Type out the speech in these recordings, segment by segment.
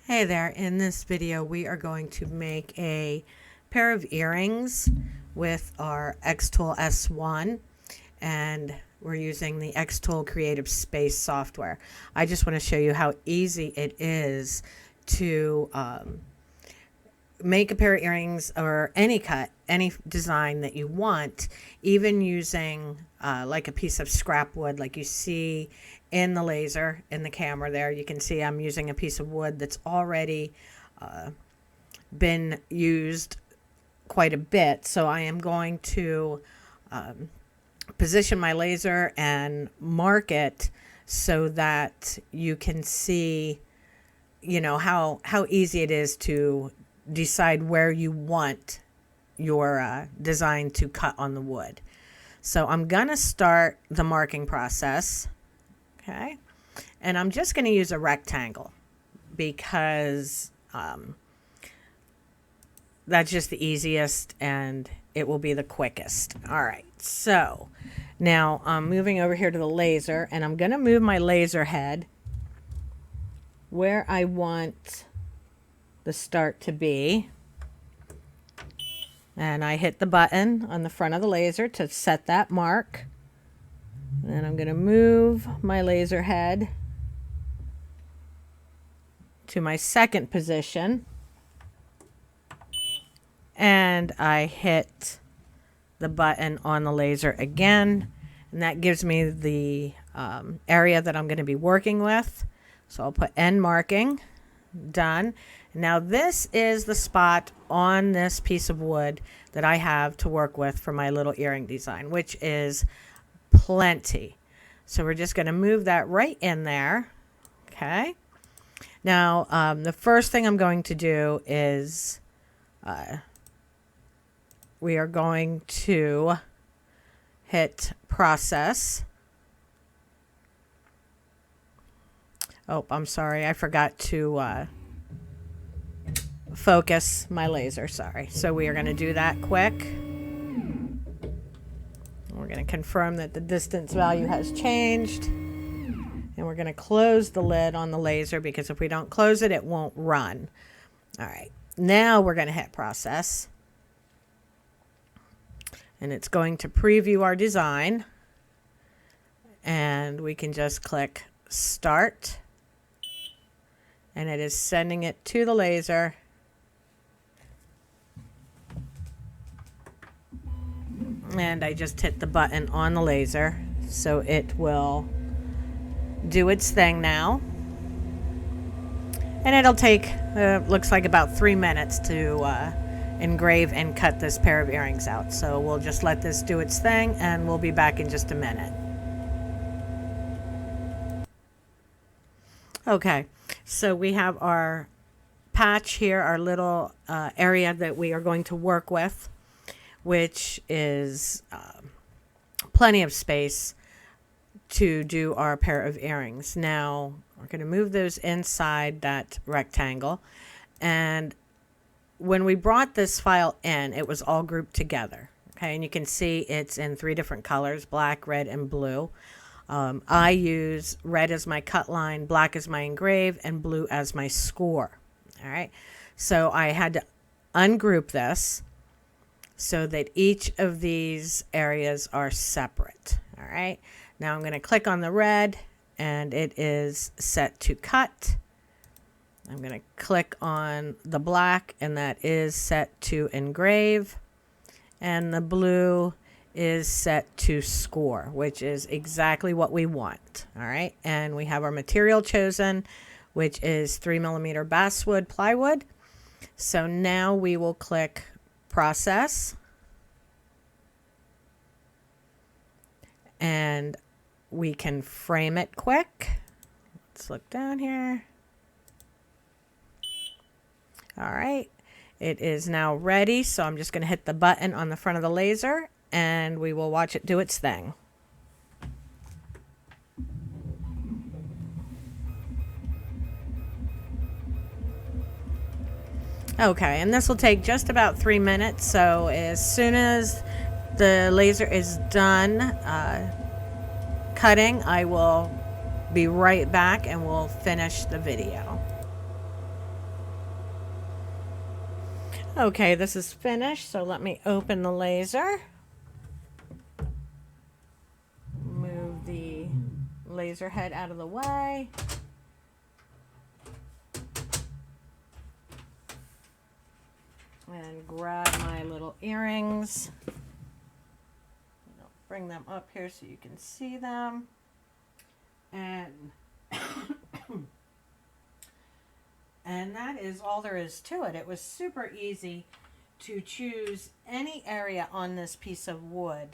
Hey there, in this video we are going to make a pair of earrings with our xTool S1, and we're using the xTool Creative Space software. I just want to show you how easy it is to make a pair of earrings or any cut, any design that you want, even using like a piece of scrap wood like you see in the laser in the camera there. You can see I'm using a piece of wood that's already been used quite a bit. So I am going to position my laser and mark it so that you can see, you know, how easy it is to decide where you want your design to cut on the wood. So I'm going to start the marking process. Okay, and I'm just going to use a rectangle because that's just the easiest and it will be the quickest. All right, so now I'm moving over here to the laser, and I'm going to move my laser head where I want the start to be. And I hit the button on the front of the laser to set that mark. And I'm going to move my laser head to my second position. And I hit the button on the laser again. And that gives me the area that I'm going to be working with. So I'll put end marking. Done. Now this is the spot on this piece of wood that I have to work with for my little earring design, which is plenty. So we're just going to move that right in there. Okay. Now the first thing I'm going to do is we are going to hit process. Oh, I'm sorry. I forgot to focus my laser. Sorry. So we are going to do that quick. We're going to confirm that the distance value has changed. And we're going to close the lid on the laser, because if we don't close it, it won't run. All right. Now we're going to hit process. And it's going to preview our design. And we can just click start. And it is sending it to the laser. And I just hit the button on the laser, so it will do its thing now. And it'll take, looks like about 3 minutes to engrave and cut this pair of earrings out. So we'll just let this do its thing, and we'll be back in just a minute. Okay, so we have our patch here, our little area that we are going to work with, which is plenty of space to do our pair of earrings. Now we're going to move those inside that rectangle, and when we brought this file in, it was all grouped together. Okay, and you can see it's in 3 different colors: black, red, and blue. I use red as my cut line, black as my engrave, and blue as my score. All right, so I had to ungroup this so that each of these areas are separate. All right, now I'm going to click on the red, and it is set to cut. I'm going to click on the black, and that is set to engrave, and the blue is set to score, which is exactly what we want. All right, and we have our material chosen, which is 3mm basswood plywood. So now we will click process, and we can frame it quick. Let's look down here. All right, it is now ready, so I'm just going to hit the button on the front of the laser, and we will watch it do its thing. Okay, and this will take just about 3 minutes, so as soon as the laser is done cutting, I will be right back and we'll finish the video. Okay, this is finished, so let me open the laser. Move the laser head out of the way. And grab my little earrings. I'll bring them up here so you can see them. And and that is all there is to it. It was super easy to choose any area on this piece of wood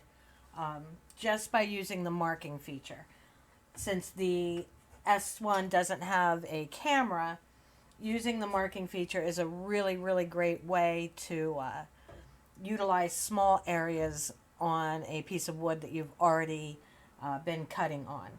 just by using the marking feature. Since the S1 doesn't have a camera, using the marking feature is a really, really great way to utilize small areas on a piece of wood that you've already been cutting on.